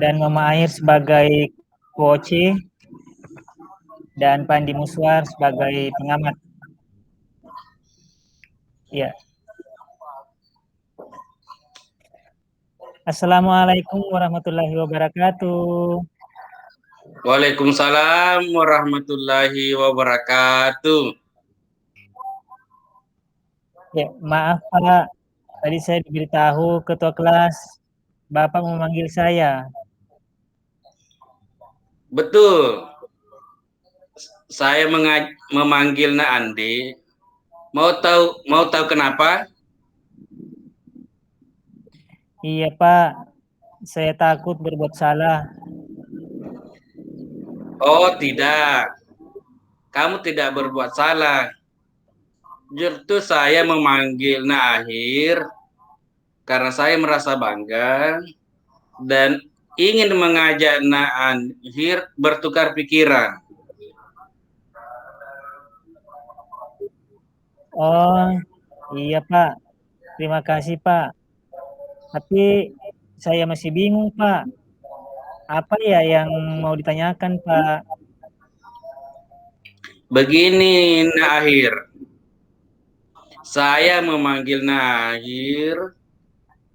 Dan Mama Air sebagai coach dan Pandi Muswar sebagai pengamat. Ya. Assalamualaikum warahmatullahi wabarakatuh. Waalaikumsalam warahmatullahi wabarakatuh. Ya, maaf Pak, tadi saya diberitahu ketua kelas, Bapak memanggil saya. Betul. Saya memanggil Nak Andi. Mau tahu kenapa? Iya Pak, saya takut berbuat salah. Oh tidak, kamu tidak berbuat salah. Justru saya memanggil Nak Ahir karena saya merasa bangga dan ingin mengajak Nak Ahir bertukar pikiran. Oh, iya Pak, terima kasih Pak. Tapi saya masih bingung Pak, apa ya yang mau ditanyakan Pak? Begini Nak Ahir, saya memanggil Nak Ahir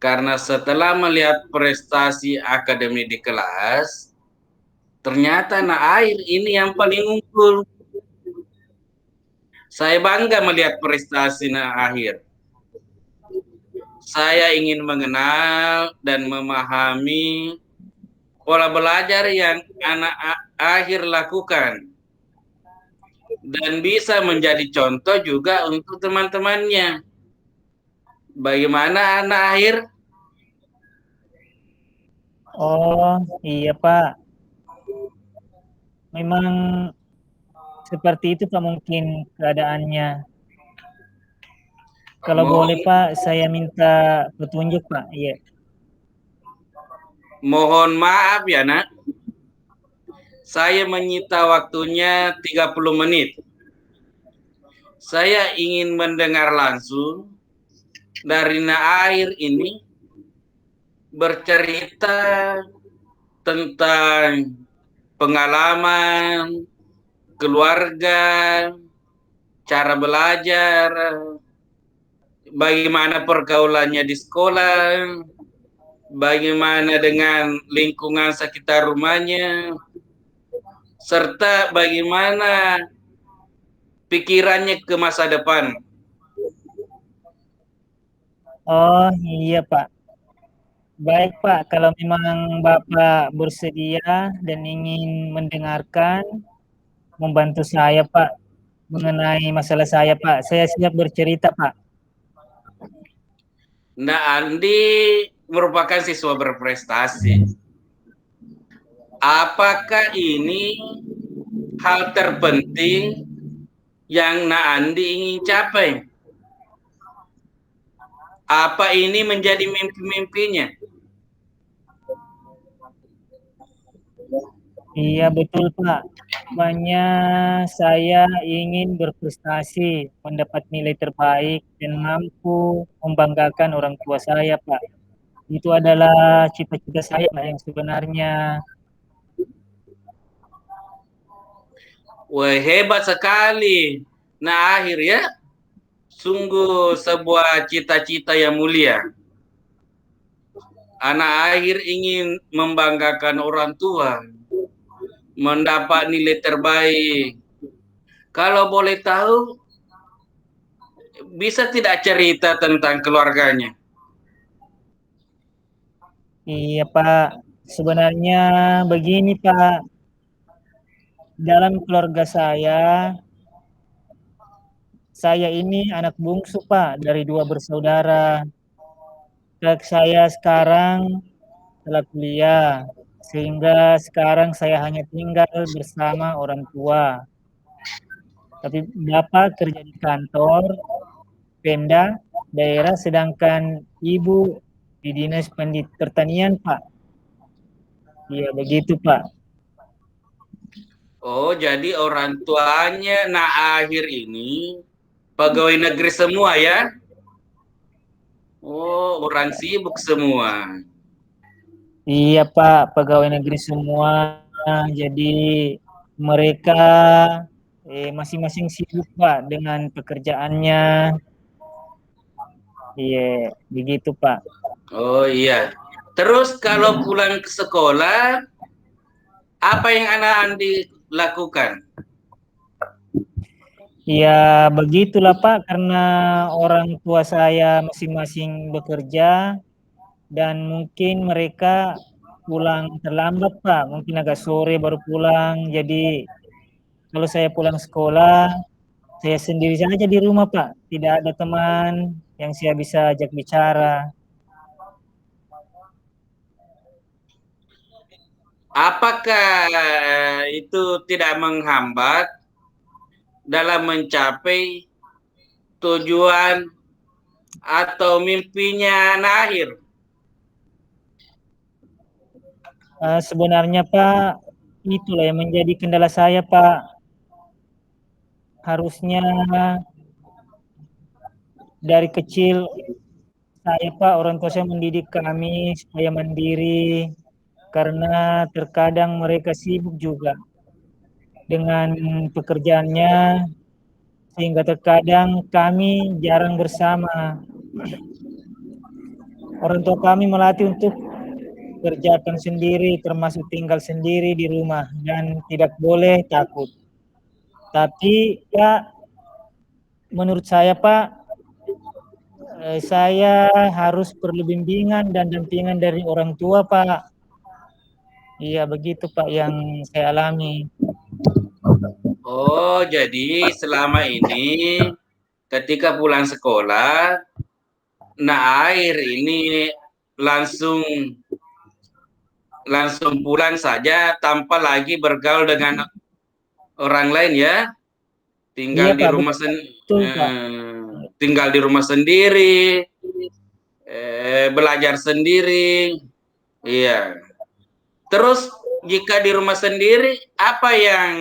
karena setelah melihat prestasi akademi di kelas, ternyata Nak Ahir ini yang paling unggul. Saya bangga melihat prestasi Nak Ahir. Saya ingin mengenal dan memahami pola belajar yang anak Ahir lakukan dan bisa menjadi contoh juga untuk teman-temannya. Bagaimana anak Ahir? Oh, iya Pak. Memang seperti itu Pak mungkin keadaannya. Kalau boleh Pak, saya minta petunjuk Pak. Iya. Mohon maaf ya Nak. Saya menyita waktunya 30 menit. Saya ingin mendengar langsung dari Nak Ahir ini bercerita tentang pengalaman, keluarga, cara belajar, bagaimana pergaulannya di sekolah, bagaimana dengan lingkungan sekitar rumahnya, serta bagaimana pikirannya ke masa depan. Oh, iya Pak. Baik Pak, kalau memang Bapak bersedia dan ingin mendengarkan, membantu saya Pak mengenai masalah saya Pak. Saya siap bercerita Pak. Nah, Andi merupakan siswa berprestasi. Apakah ini hal terpenting yang Nak Andi ingin capai? Apa ini menjadi mimpi-mimpinya? Iya betul Pak. Banyak saya ingin berprestasi, mendapat nilai terbaik dan mampu membanggakan orang tua saya Pak. Itu adalah cita-cita saya Pak yang sebenarnya. Wah, hebat sekali. Nah, akhir ya, sungguh sebuah cita-cita yang mulia. Anak akhir ingin membanggakan orang tua, mendapat nilai terbaik. Kalau boleh tahu, bisa tidak cerita tentang keluarganya? Iya Pak, sebenarnya begini Pak, dalam keluarga saya ini anak bungsu Pak dari 2 bersaudara. Saya sekarang telah kuliah, sehingga sekarang saya hanya tinggal bersama orang tua. Tapi bapak kerja di kantor Pemda daerah, sedangkan ibu di dinas pertanian, Pak. Iya begitu, Pak. Oh, jadi orang tuanya Akhir ini pegawai negeri semua ya? Oh, orang sibuk semua. Iya, Pak, pegawai negeri semua. Jadi mereka masing-masing sibuk, Pak, dengan pekerjaannya. Iya, begitu, Pak. Oh iya. Terus kalau pulang ke sekolah, apa yang anak Andi lakukan? Ya, begitulah, Pak, karena orang tua saya masing-masing bekerja dan mungkin mereka pulang terlambat, Pak. Mungkin agak sore baru pulang. Jadi kalau saya pulang sekolah, saya sendiri saja di rumah, Pak. Tidak ada teman yang saya bisa ajak bicara. Apakah itu tidak menghambat dalam mencapai tujuan atau mimpinya Nahir? Sebenarnya, Pak, itulah yang menjadi kendala saya, Pak. Harusnya dari kecil saya, Pak, orang tua saya mendidik kami supaya mandiri, karena terkadang mereka sibuk juga dengan pekerjaannya, sehingga terkadang kami jarang bersama. Orang tua kami melatih untuk kerjakan sendiri, termasuk tinggal sendiri di rumah, dan tidak boleh takut. Tapi, Pak, menurut saya, Pak, saya harus perlu bimbingan dan dampingan dari orang tua, Pak. Iya, begitu, Pak, yang saya alami. Oh, jadi selama ini ketika pulang sekolah, Air ini langsung langsung pulang saja tanpa lagi bergaul dengan orang lain ya. Iya, Tinggal di Pak, rumah betul, Pak. tinggal di rumah sendiri, belajar sendiri. Iya. Terus jika di rumah sendiri, apa yang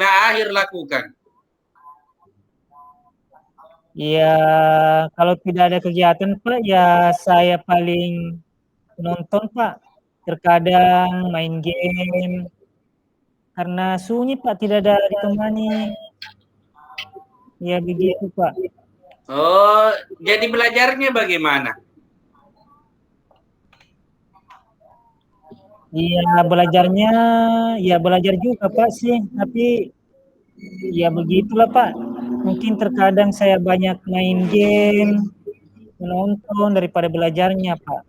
Akhir lakukan? Ya, kalau tidak ada kegiatan, Pak, ya saya paling nonton, Pak. Terkadang main game, karena sunyi, Pak, tidak ada ditemani. Ya, begitu, Pak. Oh, jadi belajarnya bagaimana? Iya, belajarnya, ya belajar juga, Pak, sih. Tapi, ya begitulah, Pak. Mungkin terkadang saya banyak main game, menonton daripada belajarnya, Pak.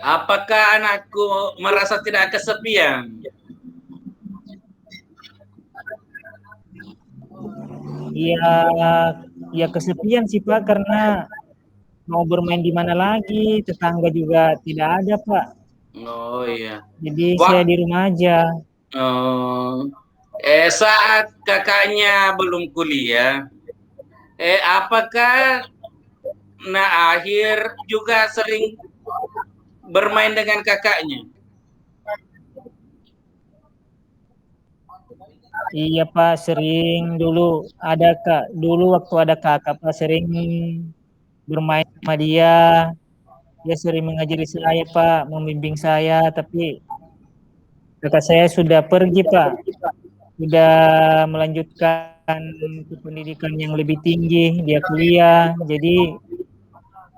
Apakah anakku merasa tidak kesepian? Iya, ya kesepian sih, Pak, karena mau bermain di mana lagi, tetangga juga tidak ada, Pak. Oh iya. Jadi saya Wak di rumah aja. oh, saat kakaknya belum kuliah, apakah Akhir juga sering bermain dengan kakaknya? Iya, Pak, sering dulu ada Kak, dulu waktu ada kakak, Pak, sering bermain sama dia. Dia sering mengajari saya, Pak, membimbing saya, tapi kakak saya sudah pergi, Pak. Sudah melanjutkan ke pendidikan yang lebih tinggi, dia kuliah. Jadi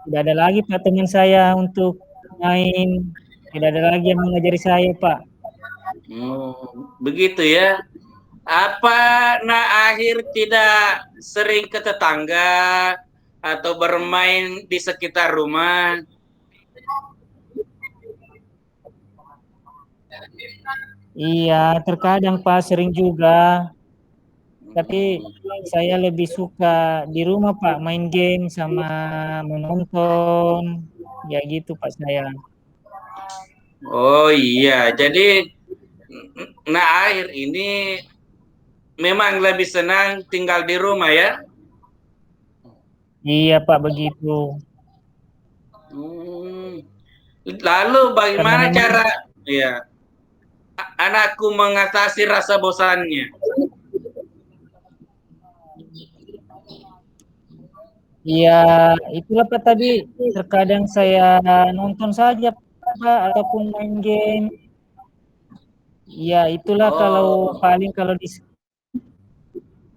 tidak ada lagi, Pak, teman saya untuk main. Tidak ada lagi yang mengajari saya, Pak. Oh, begitu ya. Apa Akhir tidak sering ke tetangga atau bermain di sekitar rumah? Iya, terkadang, Pak, sering juga. Tapi saya lebih suka di rumah Pak, main game sama menonton, ya gitu Pak saya. Oh iya, jadi nah akhir ini memang lebih senang tinggal di rumah ya. Iya Pak begitu. Hmm. Lalu Karena bagaimana memang cara ya anakku mengatasi rasa bosannya? ya itulah Pak tadi terkadang saya nonton saja Pak ataupun main game. Ya itulah kalau Oh,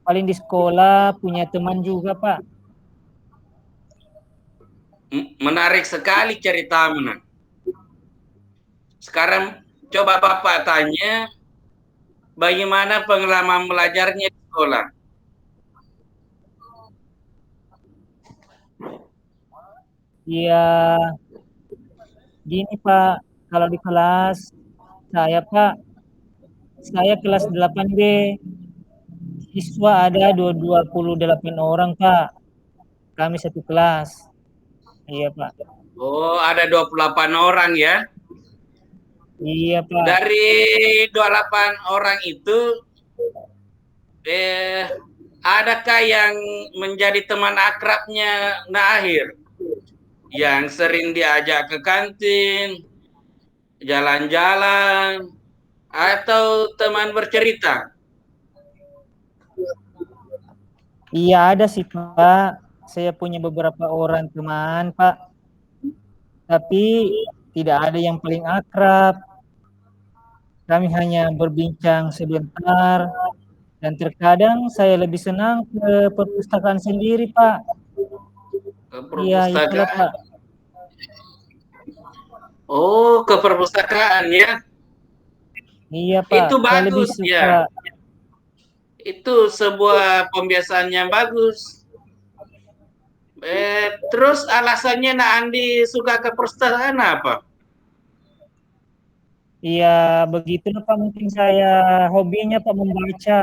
paling di sekolah punya teman juga Pak. menarik sekali ceritamu. Nah. Sekarang coba Bapak tanya bagaimana pengalaman belajarnya di sekolah. Ya gini Pak, kalau di kelas saya Pak, saya kelas 8B, siswa ada 28 orang Pak, kami satu kelas. Iya Pak. Oh, ada 28 orang ya. Iya Pak. Dari 28 orang itu adakah yang menjadi teman akrabnya Nahir? Yang sering diajak ke kantin, jalan-jalan, atau teman bercerita? Iya ada sih Pak, saya punya beberapa orang teman Pak, tapi tidak ada yang paling akrab. Kami hanya berbincang sebentar, dan terkadang saya lebih senang ke perpustakaan sendiri Pak. Ke Iya itulah perpustakaan. Pak. Oh, ke perpustakaan ya. Iya Pak, Itu saya lebih bagus suka. ya. Itu sebuah pembiasaan yang bagus. Terus alasannya Nak Andi suka ke perpustakaan apa? Iya begitulah Pak, mungkin saya hobinya Pak membaca.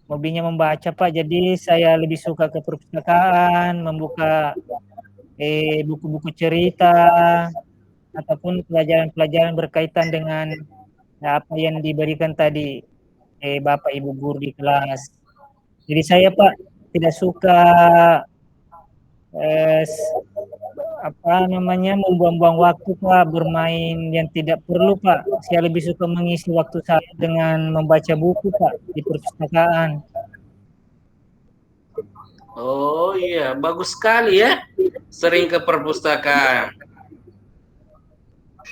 Hobinya membaca Pak, jadi saya lebih suka ke perpustakaan, membuka buku-buku cerita ataupun pelajaran-pelajaran berkaitan dengan apa yang diberikan tadi Bapak Ibu guru di kelas. Jadi saya Pak tidak suka eh, apa namanya membuang-buang waktu Pak bermain yang tidak perlu Pak. Saya lebih suka mengisi waktu saya dengan membaca buku Pak di perpustakaan. Oh iya, bagus sekali ya. Sering ke perpustakaan.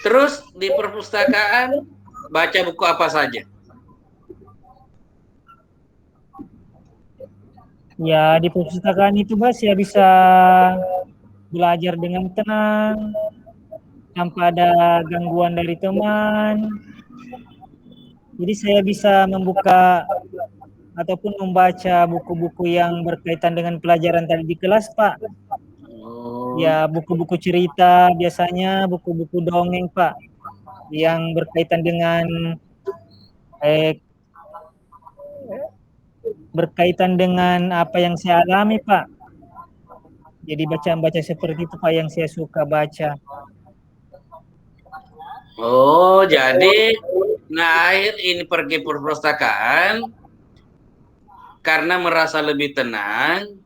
Terus di perpustakaan baca buku apa saja? Ya di perpustakaan itu Pak saya bisa belajar dengan tenang tanpa ada gangguan dari teman. Jadi saya bisa membuka ataupun membaca buku-buku yang berkaitan dengan pelajaran tadi di kelas Pak. Oh, Ya buku-buku cerita biasanya buku-buku dongeng Pak yang berkaitan dengan eh, apa yang saya alami Pak. Jadi baca-baca seperti itu Pak yang saya suka baca. oh jadi nah akhir ini pergi perpustakaan karena merasa lebih tenang.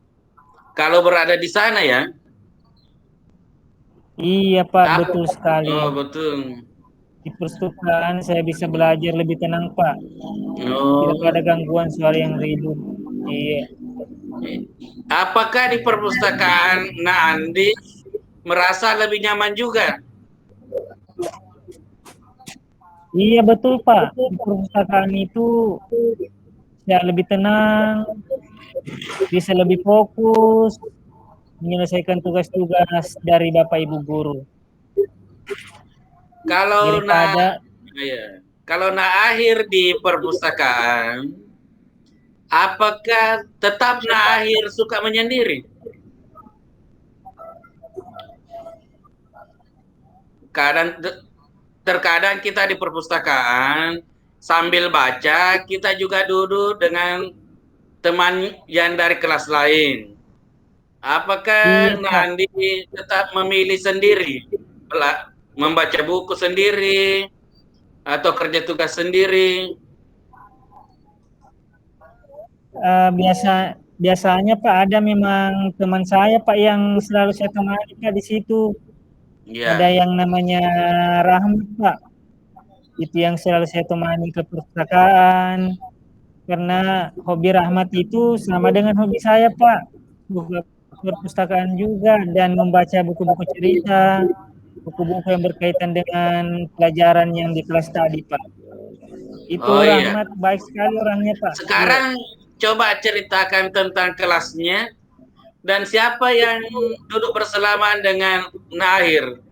Kalau berada di sana ya, Iya Pak, apa? betul sekali. Oh betul. Di perpustakaan saya bisa belajar lebih tenang Pak. Tidak Oh, ada gangguan suara yang ribut. Iya. apakah di perpustakaan Nah Andi merasa lebih nyaman juga? Iya betul Pak. Di perpustakaan itu saya lebih tenang, bisa lebih fokus menyelesaikan tugas-tugas dari Bapak Ibu guru Kalau nah, daripada ya, kalau nah akhir di perpustakaan, apakah tetap nah akhir suka menyendiri? Kadang terkadang kita di perpustakaan sambil baca kita juga duduk dengan teman yang dari kelas lain. Apakah Iya Pak. Nandi tetap memilih sendiri, membaca buku sendiri, atau kerja tugas sendiri? Biasanya Pak ada memang teman saya Pak yang selalu saya temani Pak di situ. Ada Ya. yang namanya Rahmat Pak. Itu yang selalu saya temani ke perpustakaan. Karena hobi Rahmat itu sama dengan hobi saya Pak. Buku perpustakaan juga dan membaca buku-buku cerita, buku-buku yang berkaitan dengan pelajaran yang di kelas tadi Pak. Itu Oh iya. Rahmat baik sekali orangnya Pak. Iya. Sekarang coba ceritakan tentang kelasnya dan siapa yang duduk bersalaman dengan Nahir.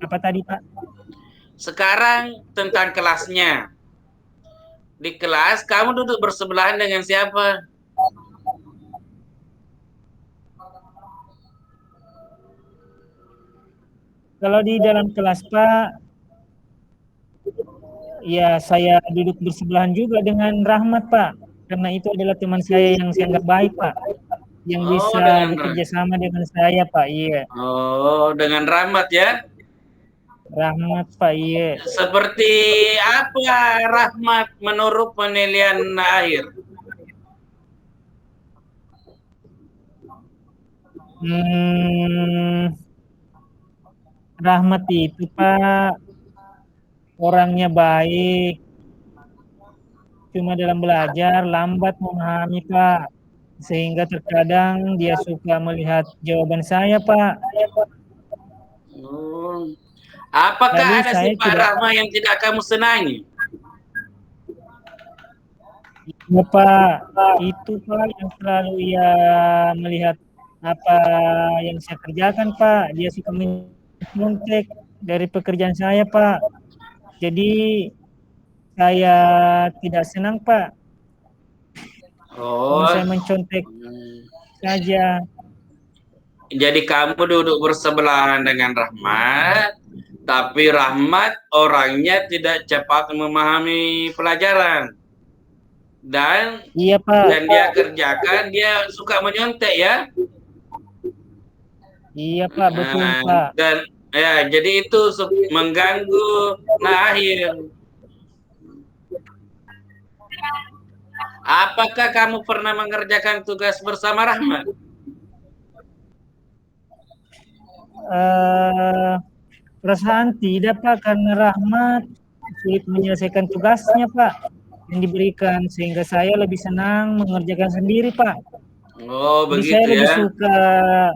Apa tadi Pak? Sekarang tentang kelasnya. Di kelas kamu duduk bersebelahan dengan siapa? Kalau di dalam kelas Pak, ya saya duduk bersebelahan juga dengan Rahmat Pak. Karena itu adalah teman saya yang saya anggap baik Pak. Yang Oh, bisa dengan bekerja sama dengan saya Pak. Iya. dengan Rahmat ya. Rahmat Pak. Iya. Seperti apa Rahmat menurut penilaian Nahir? Rahmat itu Pak orangnya baik. Cuma dalam belajar lambat memahami Pak. Sehingga terkadang dia suka melihat jawaban saya Pak. Apakah Lalu ada saya sifat tidak, Rahmat yang tidak kamu senangi? ya Pak, itu Pak yang selalu ia melihat apa yang saya kerjakan Pak. Dia suka menyontek dari pekerjaan saya Pak. Jadi saya tidak senang Pak. Cuma saya mencontek saja. Jadi kamu duduk bersebelahan dengan Rahmat, tapi Rahmat orangnya tidak cepat memahami pelajaran. Dan Iya Pak. yang dia kerjakan, dia suka menyontek ya. Iya Pak, betul Pak. Dan ya, jadi itu mengganggu Nahir. Apakah kamu pernah mengerjakan tugas bersama Rahmat? Perasaan tidak Pak, karena Rahmat sulit menyelesaikan tugasnya Pak yang diberikan, sehingga saya lebih senang mengerjakan sendiri Pak. Oh, Jadi begitu ya.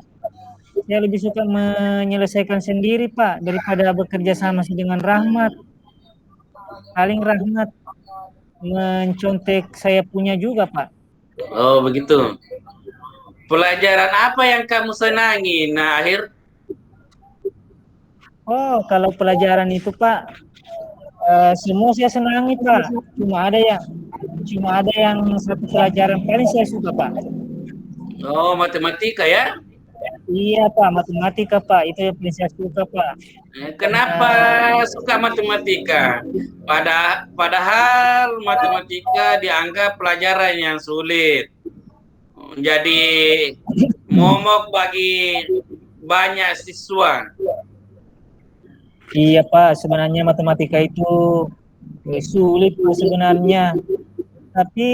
saya lebih suka menyelesaikan sendiri Pak daripada bekerja sama dengan Rahmat. Paling Rahmat mencontek saya punya juga Pak. Oh, begitu. Pelajaran apa yang kamu senangi, Nahir? Oh, kalau pelajaran itu Pak, semua saya senangi Pak. Cuma ada yang satu pelajaran paling saya suka Pak. Oh, matematika ya? Iya Pak, matematika Pak, itu yang paling saya suka Pak. Kenapa suka matematika? Padahal matematika dianggap pelajaran yang sulit. Jadi momok bagi banyak siswa. Iya Pak, sebenarnya matematika itu sulit Pak sebenarnya. Tapi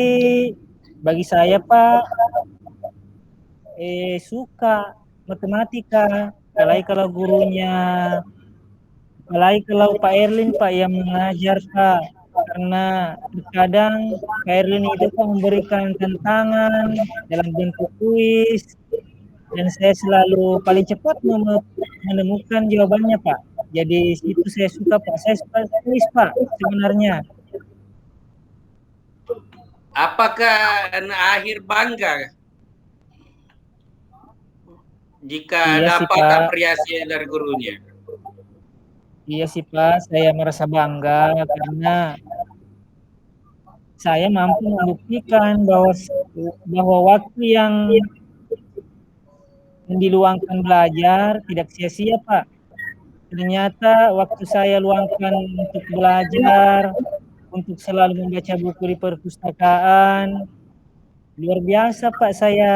bagi saya Pak, suka matematika. Apalagi kalau Pak Erlin Pak yang mengajar Pak. Karena terkadang Pak Erlin itu Pak memberikan tantangan dalam bentuk kuis. Dan saya selalu paling cepat menemukan jawabannya Pak. Jadi itu saya suka Pak. Saya suka kuis Pak sebenarnya. Apakah akhir bangga jika Iya sih dapat Pak. apresiasi dari gurunya? Iya sih Pak, saya merasa bangga karena saya mampu membuktikan bahwa waktu yang diluangkan belajar tidak sia-sia Pak. ternyata waktu saya luangkan untuk belajar, untuk selalu membaca buku di perpustakaan, luar biasa Pak saya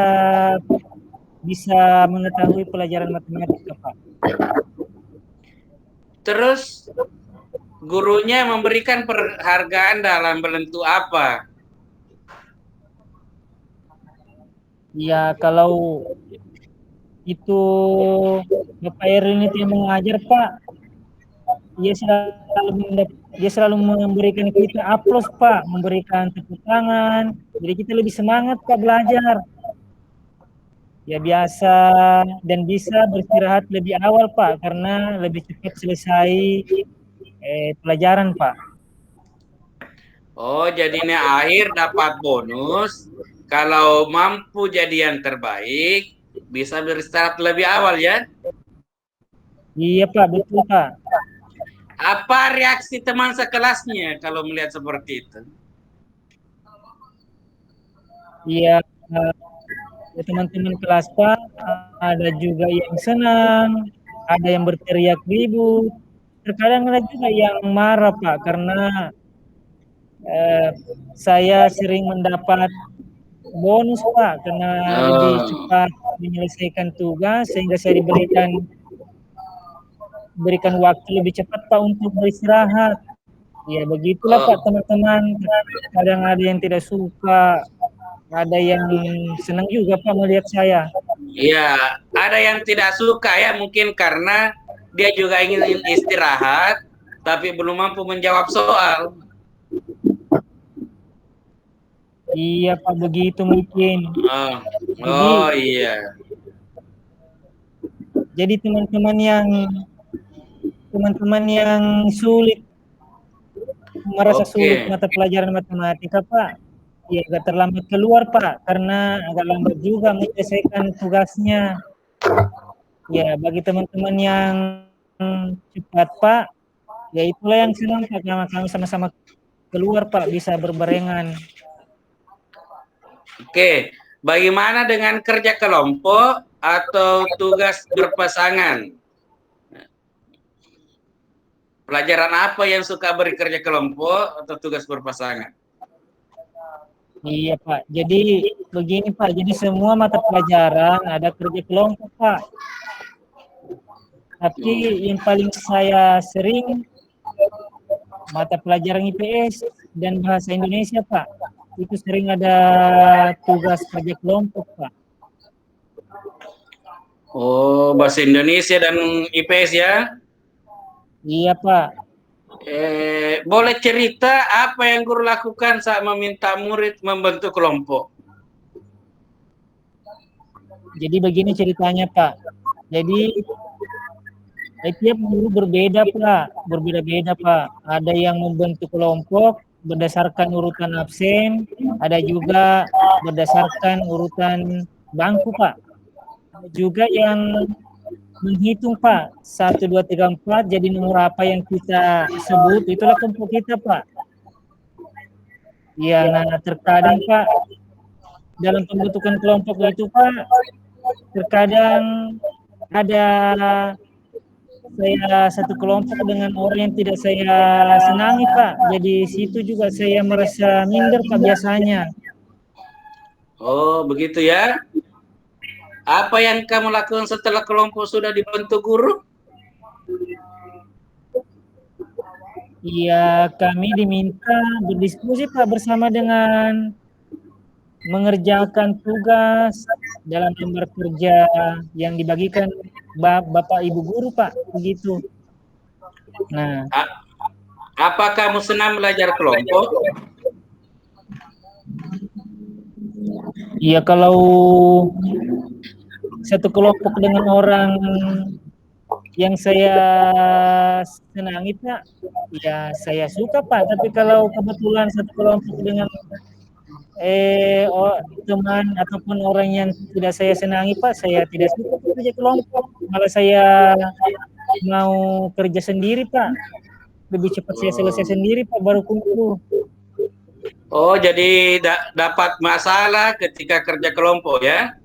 bisa mengetahui pelajaran matematika Pak. Terus gurunya memberikan penghargaan dalam bentuk apa? Ya kalau itu Bapak Erwin itu yang mengajar Pak, dia selalu memberikan kita aplaus Pak, memberikan tepuk tangan, jadi kita lebih semangat Pak belajar. Ya biasa dan bisa beristirahat lebih awal Pak, karena lebih cepat selesai pelajaran Pak. Oh, jadinya akhir dapat bonus. Kalau mampu jadi yang terbaik, bisa beristirahat lebih awal ya? Iya Pak, betul Pak. Apa reaksi teman sekelasnya kalau melihat seperti itu? Iya, teman-teman kelas Pak, ada juga yang senang, ada yang berteriak ribut, terkadang ada juga yang marah Pak, karena saya sering mendapat bonus Pak, karena lebih cepat menyelesaikan tugas, sehingga saya diberikan waktu lebih cepat Pak untuk beristirahat. Ya begitulah Pak teman-teman, kadang ada yang tidak suka, ada yang senang juga Pak melihat saya. Iya, ada yang tidak suka ya, mungkin karena dia juga ingin istirahat, tapi belum mampu menjawab soal. Iya Pak, begitu mungkin. Oh iya. Jadi teman-teman yang sulit, merasa sulit mata pelajaran matematika Pak, ya agak terlambat keluar Pak, karena agak lambat juga menyelesaikan tugasnya. Ya bagi teman-teman yang cepat Pak, ya itulah yang senang Pak, karena kami sama-sama keluar Pak, bisa berbarengan. Oke, bagaimana dengan kerja kelompok atau tugas berpasangan? Pelajaran apa yang suka bekerja kelompok atau tugas berpasangan? Iya Pak, jadi begini Pak, jadi semua mata pelajaran ada kerja kelompok Pak. Tapi yang paling saya sering mata pelajaran IPS dan bahasa Indonesia Pak, itu sering ada tugas kerja kelompok Pak. Oh, bahasa Indonesia dan IPS ya? Iya Pak. Boleh cerita apa yang guru lakukan saat meminta murid membentuk kelompok? Jadi begini ceritanya Pak. Jadi tiap guru berbeda Pak, berbeda-beda Pak. Ada yang membentuk kelompok berdasarkan urutan absen, ada juga berdasarkan urutan bangku Pak. Ada juga yang menghitung Pak, 1, 2, 3, 4, jadi nomor apa yang kita sebut, itulah kelompok kita Pak. Ya, nah terkadang Pak, dalam pembentukan kelompok itu Pak, terkadang ada saya satu kelompok dengan orang yang tidak saya senangi Pak, jadi situ juga saya merasa minder Pak biasanya. Oh, begitu ya. Apa yang kamu lakukan setelah kelompok sudah dibentuk guru? Iya, kami diminta berdiskusi Pak bersama dengan mengerjakan tugas dalam lembar kerja yang dibagikan Bapak Ibu guru Pak, begitu. Nah, apa kamu senang belajar kelompok? iya kalau satu kelompok dengan orang yang saya senangi Pak, ya saya suka Pak. Tapi kalau kebetulan satu kelompok dengan teman ataupun orang yang tidak saya senangi Pak, saya tidak suka kerja kelompok. Malah saya mau kerja sendiri Pak. Lebih cepat saya selesai sendiri Pak, baru kumpul. Oh, jadi dapat masalah ketika kerja kelompok ya?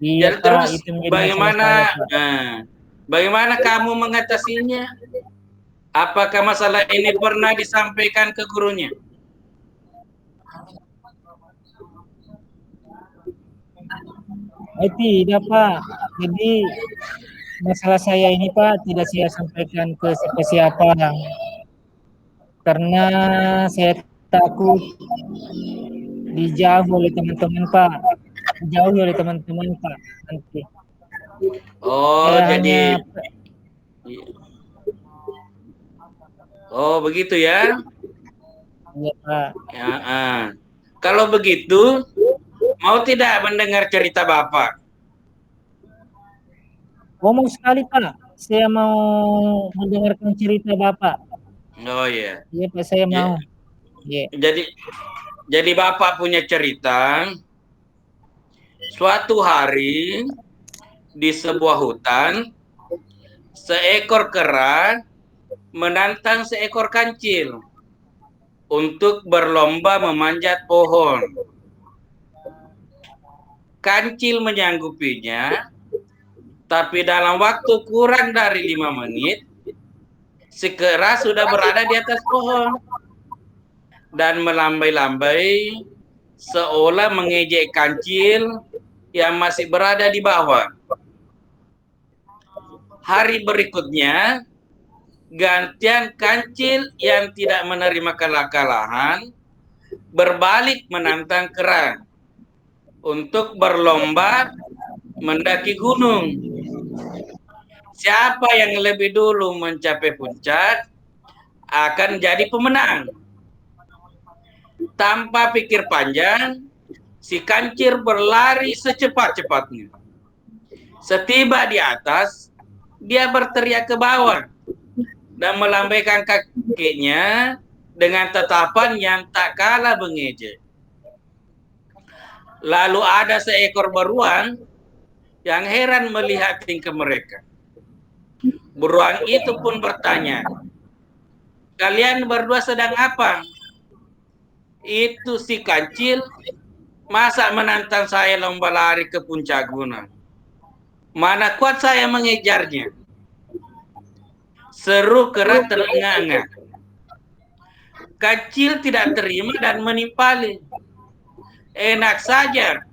Iya Jadi Pak, terus itu menjadi bagaimana? masalah saya, Pak. Bagaimana kamu mengatasinya? Apakah masalah ini pernah disampaikan ke gurunya? Tidak Pak, jadi masalah saya ini Pak tidak saya sampaikan ke siapa-siapa, karena saya takut dijauh oleh teman-teman Pak, dijauhi oleh teman-teman Pak nanti. Oh, Saya hanya jadi begitu ya. ya Pak. Ya, kalau begitu, mau tidak mendengar cerita Bapak? Ngomong sekali Pak, saya mau mendengarkan cerita Bapak. Oh iya. Iya Pak, saya Ya, mau. Iya. jadi Bapak punya cerita. Suatu hari di sebuah hutan, seekor kera menantang seekor kancil untuk berlomba memanjat pohon. Kancil menyanggupinya, tapi dalam waktu kurang dari 5 menit, si kera sudah berada di atas pohon dan melambai-lambai seolah mengejek kancil yang masih berada di bawah. Hari berikutnya, gantian kancil yang tidak menerima kekalahan berbalik menantang kera untuk berlomba mendaki gunung. Siapa yang lebih dulu mencapai puncak akan jadi pemenang. Tanpa pikir panjang, si kancil berlari secepat-cepatnya. Setiba di atas, dia berteriak ke bawah dan melambaikan kakinya dengan tatapan yang tak kalah mengejek. Lalu ada seekor beruang yang heran melihat tingkah mereka. Beruang itu pun bertanya, "Kalian berdua sedang apa?" Itu si kancil, "Masa menantang saya lomba lari ke puncak gunung? Mana kuat saya mengejarnya." Seru kera terengah-engah. Kancil tidak terima dan menimpali. "Enak saja.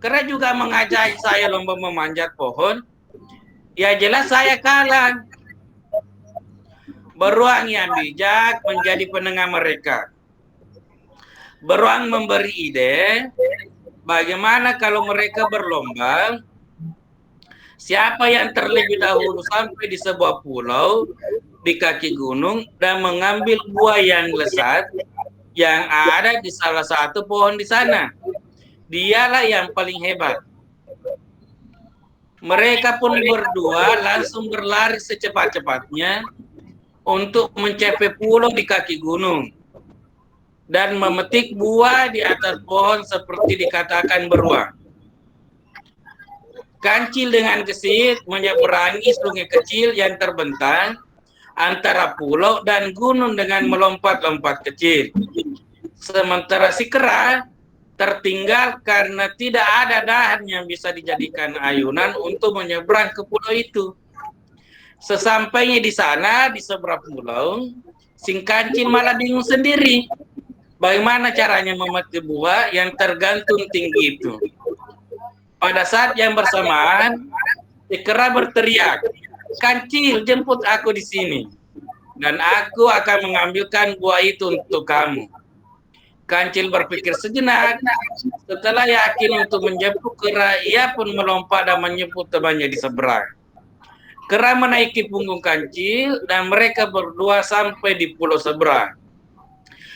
Kera juga mengajak saya lomba memanjat pohon. Ya jelas saya kalah." Beruang yang bijak menjadi penengah mereka. Beruang memberi ide, bagaimana kalau mereka berlomba, siapa yang terlebih dahulu sampai di sebuah pulau di kaki gunung dan mengambil buah yang lezat yang ada di salah satu pohon di sana. Dialah yang paling hebat. Mereka pun berdua langsung berlari secepat-cepatnya untuk mencapai pulau di kaki gunung dan memetik buah di atas pohon seperti dikatakan beruang. Kancil dengan gesit menyeberangi sungai kecil yang terbentang antara pulau dan gunung dengan melompat-lompat kecil. Sementara si kera tertinggal karena tidak ada dahan yang bisa dijadikan ayunan untuk menyeberang ke pulau itu. Sesampainya di sana, di seberang pulau, si kancil malah bingung sendiri. Bagaimana caranya memetik buah yang tergantung tinggi itu? Pada saat yang bersamaan, si kera berteriak, "Kancil, jemput aku di sini, dan aku akan mengambilkan buah itu untuk kamu." Kancil berpikir sejenak. Setelah yakin untuk menjemput kera, ia pun melompat dan menjemput temannya di seberang. Kera menaiki punggung kancil dan mereka berdua sampai di pulau seberang.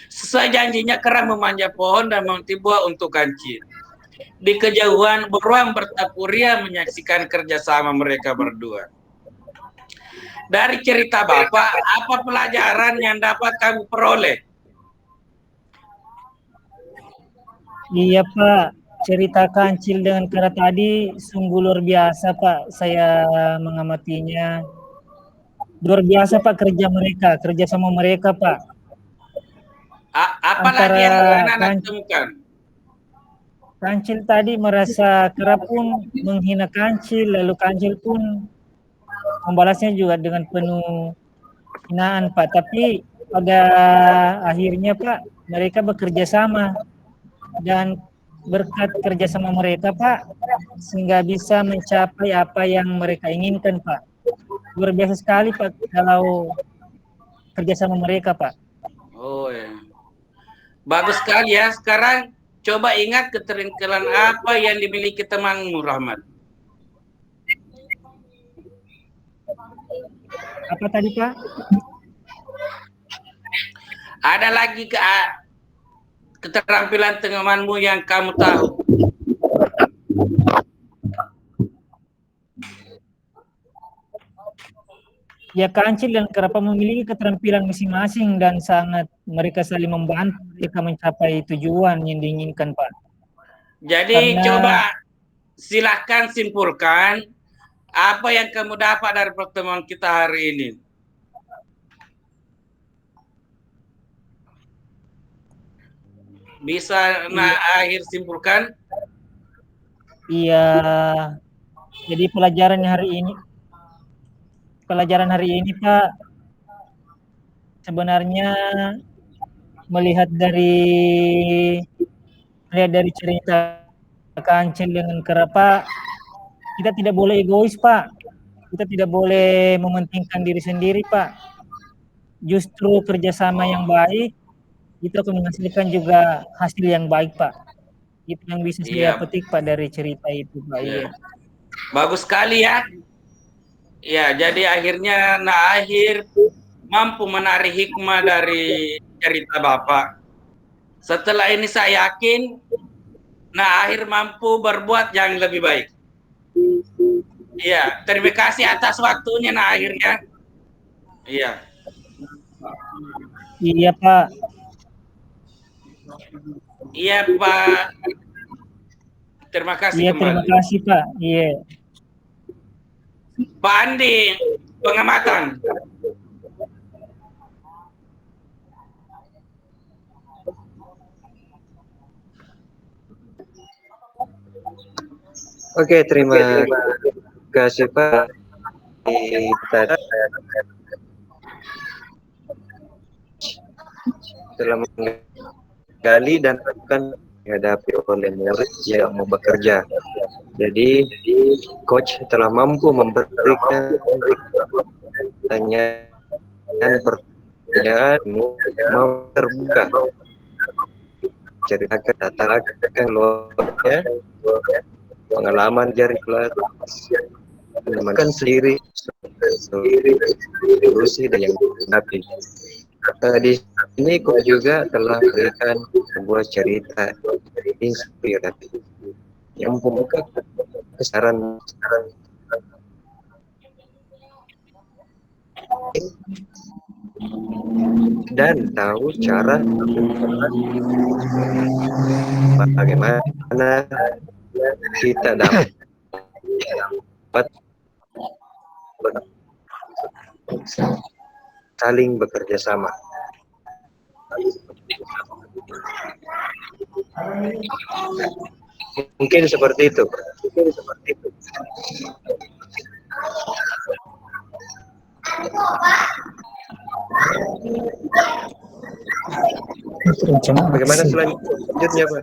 Sesuai janjinya, kera memanjat pohon dan memetik buah untuk kancil. Di kejauhan, beruang bertapuria menyaksikan kerjasama mereka berdua. Dari cerita Bapak, apa pelajaran yang dapat kamu peroleh? Iya Pak, cerita kancil dengan kera tadi sungguh luar biasa Pak. Saya mengamatinya. Luar biasa Pak kerja sama mereka Pak. Apalagi Antara yang anak-anak temukan? kancil tadi merasa kera pun menghina kancil, lalu kancil pun membalasnya juga dengan penuh hinaan Pak, tapi pada akhirnya Pak mereka bekerja sama dan berkat kerjasama mereka Pak sehingga bisa mencapai apa yang mereka inginkan Pak. Luar biasa sekali Pak kalau kerjasama mereka Pak. Oh ya. Bagus sekali ya. Sekarang coba ingat keteringkilan apa yang dimiliki temanmu, Rahmat. Apa tadi Pak? Ada lagi keterampilan temanmu yang kamu tahu? Ya, Kancil dan Kerapa memiliki keterampilan masing-masing dan sangat mereka saling membantu mereka mencapai tujuan yang diinginkan Pak. Jadi coba silahkan simpulkan apa yang kamu dapat dari pertemuan kita hari ini. Bisa akhir simpulkan? Iya. Jadi pelajaran hari ini Pak sebenarnya melihat dari cerita Kancil dengan Kerapa, kita tidak boleh egois Pak. Kita tidak boleh mementingkan diri sendiri Pak. Justru kerjasama yang baik itu akan menghasilkan juga hasil yang baik Pak. Itu yang bisa saya petik Pak dari cerita itu Pak. Iya. Bagus sekali ya. Ya, jadi akhirnya Akhir mampu menarik hikmah dari cerita Bapak. Setelah ini saya yakin Akhir mampu berbuat yang lebih baik. Iya, terima kasih atas waktunya Akhirnya. Iya. Iya Pak. Iya Pak. Terima kasih iya, kembali. Terima kasih Pak. Iya. Pak Andi, pengamatan. Oke, terima kasih Pak. Telah menggali dan akan dihadapi oleh murid yang mau bekerja. Jadi coach telah mampu memberikan pertanyaan mau terbuka, ceritakan data luarnya, pengalaman jari kelas, menemukan sendiri, solusi dan yang dihadapi. Di sini kok juga telah memberikan sebuah cerita inspiratif yang membuka kesaran dan tahu cara bagaimana kita dapat saling bekerja sama. Mungkin seperti itu. Bagaimana selanjutnya Pak?